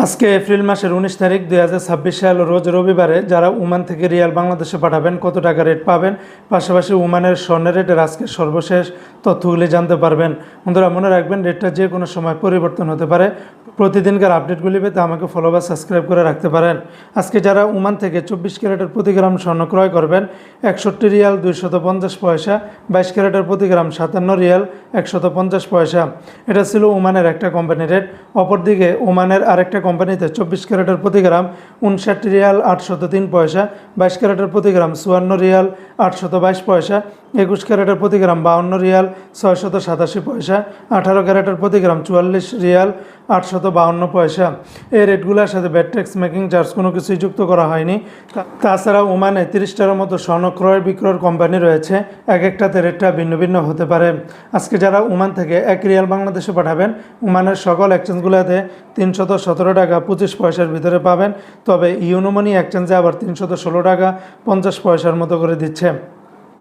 আজকে এপ্রিল মাসের 19 তারিখ 2026 সাল রোজ রবিবারে যারা ওমান থেকে রিয়াল বাংলাদেশে পাঠাবেন কত টাকা রেট পাবেন, পাশাপাশি ওমানের স্বর্ণের রেটের আজকে সর্বশেষ তথ্যগুলি জানতে পারবেন। বন্ধুরা মনে রাখবেন, রেটটা যে কোনো সময় পরিবর্তন হতে পারে। প্রতিদিনকার আপডেটগুলি পেতে আমাকে ফলো বা সাবস্ক্রাইব করে রাখতে পারেন। আজকে যারা ওমান থেকে 24 ক্যারেটের প্রতি গ্রাম স্বর্ণ ক্রয় করবেন 61 রিয়াল 250 পয়সা, 22 ক্যারেটের প্রতি গ্রাম 57 রিয়াল 150 পয়সা। এটা ছিল ওমানের একটা কোম্পানির রেট। অপরদিকে ওমানের আরেকটা কোম্পানিতে 24 ক্যারেটের প্রতি গ্রাম 59 রিয়াল 803 পয়সা, 22 ক্যারেটের প্রতি গ্রাম 54 রিয়াল 822 পয়সা, 21 ক্যারেটের প্রতি গ্রাম 52 রিয়াল 687 পয়সা, 18 ক্যারেটের প্রতি গ্রাম 44 রিয়াল 852 পয়সা। এই রেটগুলোর সাথে ব্যাট ট্যাক্স মেকিং চার্জ কোনো কিছুই যুক্ত করা হয়নি। তাছাড়া ওমানে 30টার মতো স্বর্ণ ক্রয় বিক্রয়ের কোম্পানি রয়েছে, এক একটাতে রেটটা ভিন্ন ভিন্ন হতে পারে। আজকে যারা ওমান থেকে 1 রিয়াল বাংলাদেশে পাঠাবেন, ওমানের সকল এক্সচেঞ্জগুলোতে 317 টাকা 25 পয়সার ভিতরে পাবেন। তবে ইউনো মানি এক্সচেঞ্জে আবার 316 টাকা 50 পয়সার মতো করে দিচ্ছে।